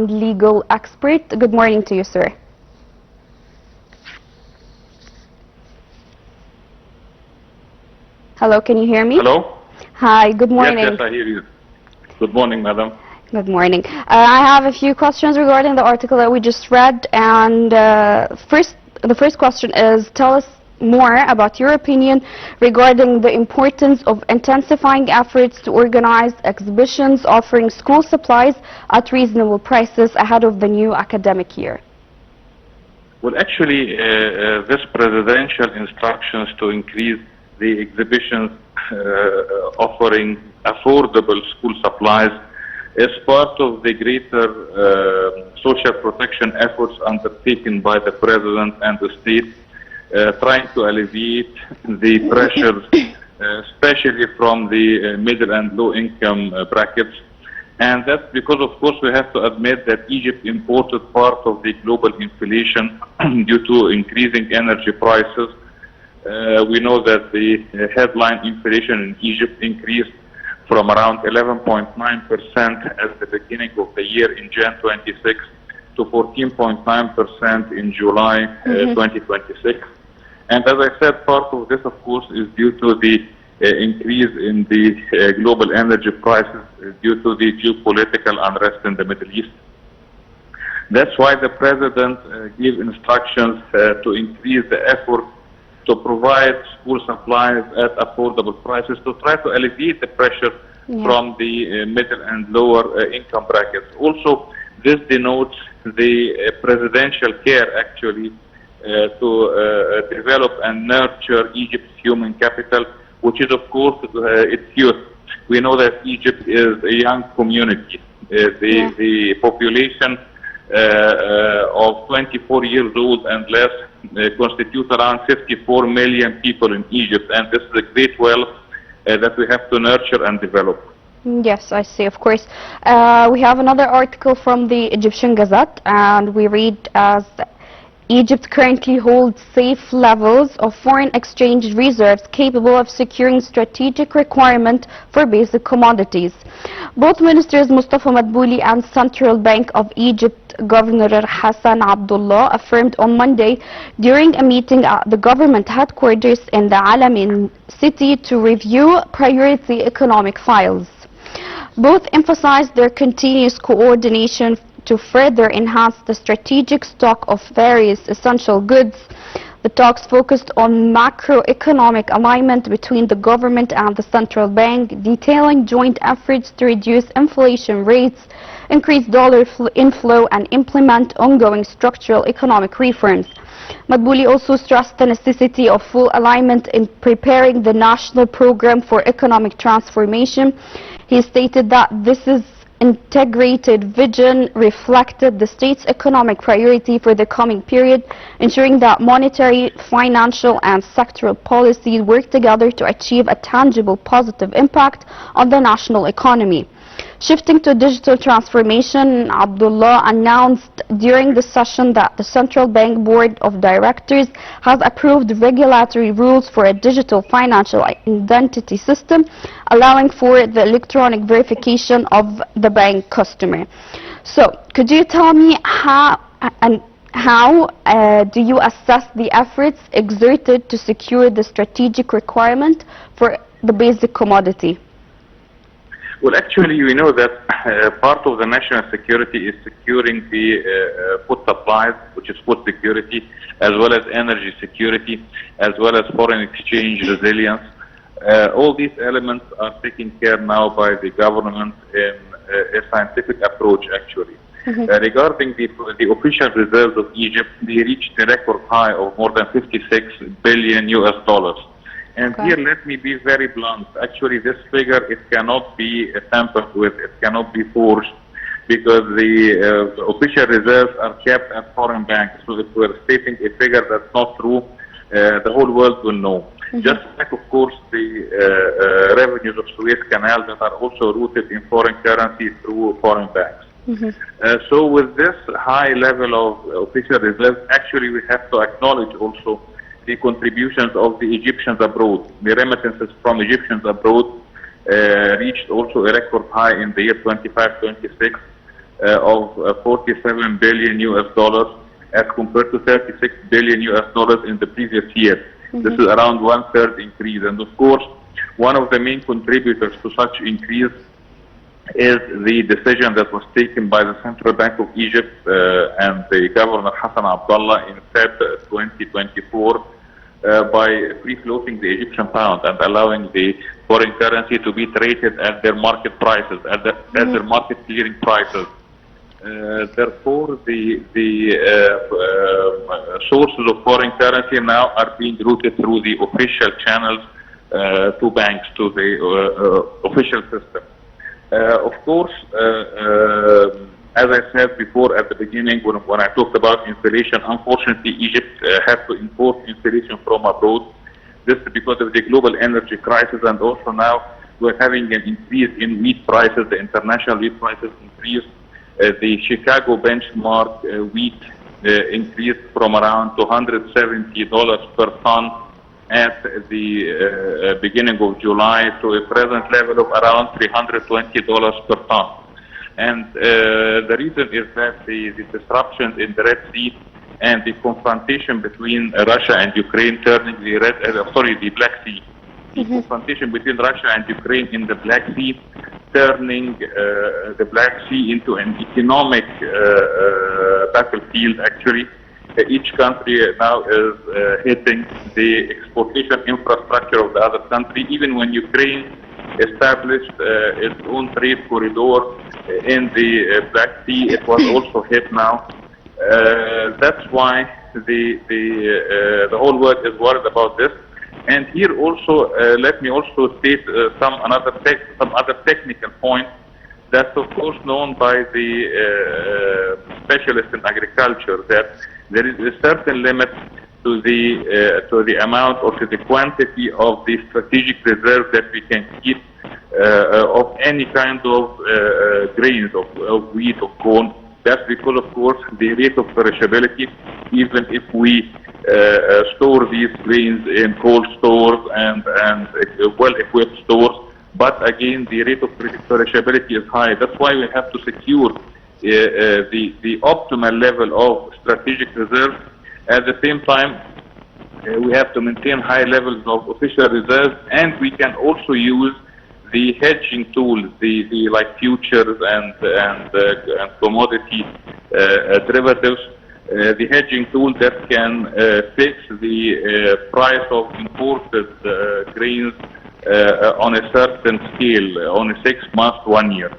legal expert. Good morning to you, sir. Hello, can you hear me? Hello? Hi, good morning. Yes, I hear you. Good morning, madam. Good morning. I have a few questions regarding the article that we just read, and the first question is, tell us more about your opinion regarding the importance of intensifying efforts to organize exhibitions offering school supplies at reasonable prices ahead of the new academic year. Well, actually, this presidential instructions to increase the exhibitions offering affordable school supplies is part of the greater social protection efforts undertaken by the president and the state, trying to alleviate the pressures, especially from the middle and low income brackets. And that's because, of course, we have to admit that Egypt imported part of the global inflation due to increasing energy prices. We know that the headline inflation in Egypt increased from around 11.9% at the beginning of the year in Jan 26 to 14.9% in July 2026. And as I said, part of this, of course, is due to the increase in the global energy prices due to the geopolitical unrest in the Middle East. That's why the president gave instructions to increase the effort to provide school supplies at affordable prices to try to alleviate the pressure from the middle and lower income brackets. Also, this denotes the presidential care actually to develop and nurture Egypt's human capital, which is, of course, its youth. We know that Egypt is a young community. The population of 24 years old and less constitutes around 54 million people in Egypt, and this is a great wealth that we have to nurture and develop. Yes, I see, of course. We have another article from the Egyptian Gazette, and we read as Egypt currently holds safe levels of foreign exchange reserves capable of securing strategic requirement for basic commodities. Both ministers Mustafa Madbouli and Central Bank of Egypt Governor Hassan Abdullah affirmed on Monday during a meeting at the government headquarters in the Alamein city to review priority economic files. Both emphasized their continuous coordination to further enhance the strategic stock of various essential goods. The talks focused on macroeconomic alignment between the government and the central bank, detailing joint efforts to reduce inflation rates, increase dollar inflow, and implement ongoing structural economic reforms. Madbouli also stressed the necessity of full alignment in preparing the national program for economic transformation. He stated that this is integrated vision reflected the state's economic priority for the coming period, ensuring that monetary, financial, and sectoral policies work together to achieve a tangible positive impact on the national economy. Shifting to digital transformation, Abdullah announced during the session that the Central Bank Board of Directors has approved regulatory rules for a digital financial identity system, allowing for the electronic verification of the bank customer. So, could you tell me how do you assess the efforts exerted to secure the strategic requirement for the basic commodity? Well, actually, we know that part of the national security is securing the food supplies, which is food security, as well as energy security, as well as foreign exchange resilience. All these elements are taken care now by the government in a scientific approach, actually. Regarding the official reserves of Egypt, they reached a record high of more than 56 billion US dollars. And here, let me be very blunt. Actually, this figure, it cannot be tampered with, it cannot be forged, because the official reserves are kept at foreign banks. So if we're stating a figure that's not true, the whole world will know. Just like, of course, the revenues of Suez Canal that are also rooted in foreign currency through foreign banks. So with this high level of official reserves, actually we have to acknowledge also the contributions of the Egyptians abroad. The remittances from Egyptians abroad reached also a record high in the year 25-26. of 47 billion US dollars as compared to 36 billion US dollars in the previous year. This is around 1/3 increase. And of course, one of the main contributors to such increase is the decision that was taken by the Central Bank of Egypt and the Governor Hassan Abdullah in Feb 2024 by free-floating the Egyptian pound and allowing the foreign currency to be traded at their market prices, at their market clearing prices. Therefore, the sources of foreign currency now are being routed through the official channels to banks, to the official system. Of course, as I said before at the beginning, when I talked about inflation, unfortunately, Egypt had to import inflation from abroad. This is because of the global energy crisis, and also now we're having an increase in wheat prices. The international wheat prices increased. The Chicago benchmark wheat increased from around $270 per ton at the beginning of July to a present level of around $320 per ton. And the reason is that the disruptions in the Red Sea and the confrontation between Russia and Ukraine turning the Black Sea. The confrontation between Russia and Ukraine in the Black Sea, turning the Black Sea into an economic battlefield, actually. Each country now is hitting the exportation infrastructure of the other country. Even when Ukraine established its own trade corridor in the Black Sea, it was also hit now. That's why the whole world is worried about this. And here also, let me also state some other technical points that's of course known by the specialists in agriculture, that there is a certain limit to the amount or to the quantity of the strategic reserve that we can keep of any kind of grains, of wheat, of corn. That's because, of course, the rate of perishability, even if we store these grains in cold stores and well-equipped stores, but again, the rate of perishability is high. That's why we have to secure the optimal level of strategic reserves. At the same time, we have to maintain high levels of official reserves, and we can also use the hedging tools, the like futures and commodity derivatives, the hedging tool that can fix the price of imported grains on a certain scale, on a 6 months, 1 year.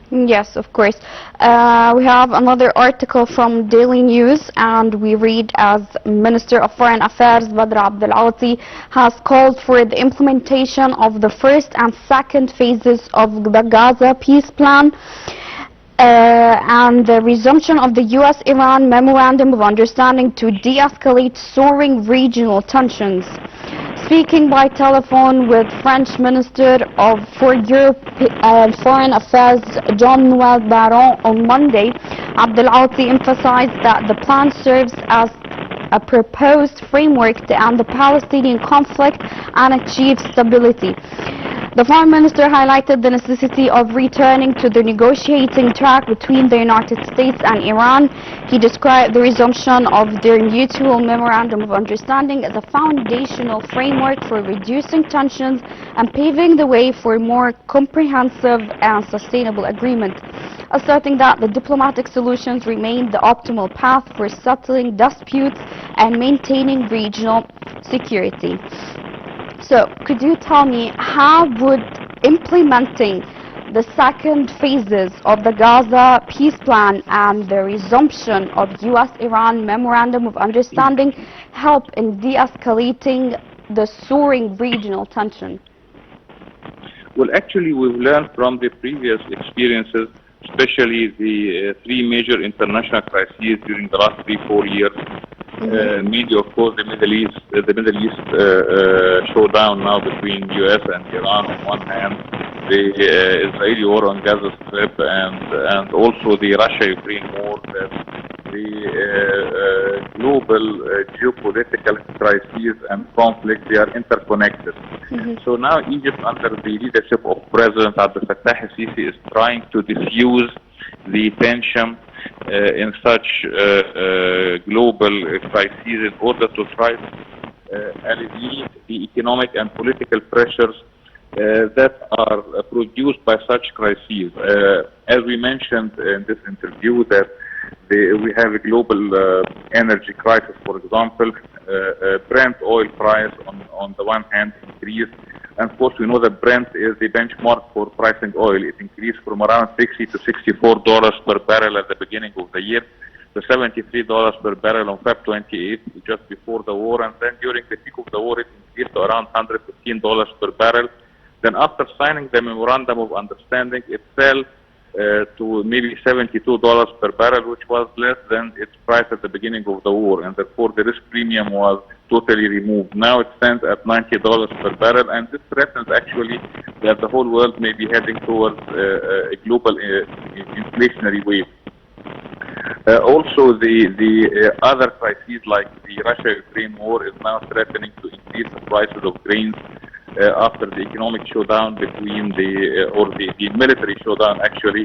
Yes, of course. We have another article from Daily News, and we read as Minister of Foreign Affairs Badr Abdelati has called for the implementation of the first and second phases of the Gaza peace plan and the resumption of the U.S.-Iran Memorandum of Understanding to de-escalate soaring regional tensions. Speaking by telephone with French Minister for Europe and Foreign Affairs Jean-Noël Barrot on Monday, Abdelati emphasized that the plan serves as a proposed framework to end the Palestinian conflict and achieve stability. The Foreign Minister highlighted the necessity of returning to the negotiating track between the United States and Iran. He described the resumption of their mutual memorandum of understanding as a foundational framework for reducing tensions and paving the way for a more comprehensive and sustainable agreement, asserting that the diplomatic solutions remain the optimal path for settling disputes and maintaining regional security. So, could you tell me how would implementing the second phases of the Gaza peace plan and the resumption of U.S.-Iran Memorandum of Understanding help in de-escalating the soaring regional tension? Well, actually, we've learned from the previous experiences, especially the three major international crises during the last 3-4 years. Mainly, of course, the Middle East showdown now between U.S. and Iran on one hand, the Israeli war on Gaza Strip, and also the Russia-Ukraine war that the global geopolitical crises and conflicts, they are interconnected. So now Egypt, under the leadership of President Abdel Fattah al-Sisi, is trying to diffuse the tension in such global crises in order to try to alleviate the economic and political pressures that are produced by such crises. As we mentioned in this interview, that we have a global energy crisis, for example. Brent oil price on the one hand increased, and of course we know that Brent is the benchmark for pricing oil. It increased from around $60 to $64 per barrel at the beginning of the year to $73 per barrel on Feb 28, just before the war, and then during the peak of the war it increased to around $115 per barrel. Then after signing the memorandum of understanding, it fell to maybe $72 per barrel, which was less than its price at the beginning of the war, and therefore the risk premium was totally removed. Now it stands at $90 per barrel, and this threatens actually that the whole world may be heading towards a global inflationary wave. Also, the other crises like the Russia-Ukraine war is now threatening to increase the prices of grains after the economic showdown between the military showdown actually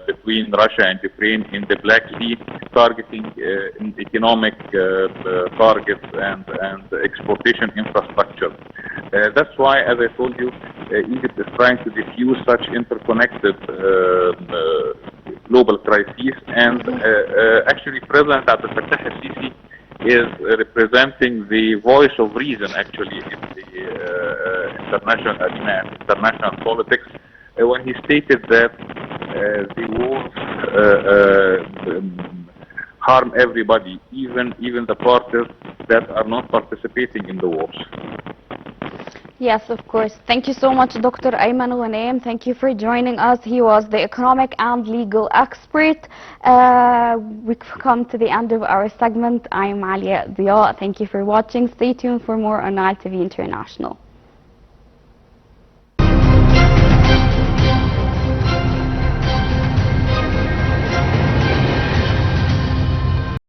between Russia and Ukraine in the Black Sea, targeting economic targets and exportation infrastructure. That's why, as I told you, Egypt is trying to diffuse such interconnected global crises, and actually President Abdel Fattah al-Sisi is representing the voice of reason actually in the international arena and international politics when he stated that the wars harm everybody, even the parties that are not participating in the wars. Yes, of course. Thank you so much, Dr. Ayman Ghoneim. Thank you for joining us. He was the economic and legal expert. We've come to the end of our segment. I'm Alia Diya. Thank you for watching. Stay tuned for more on Nile TV International.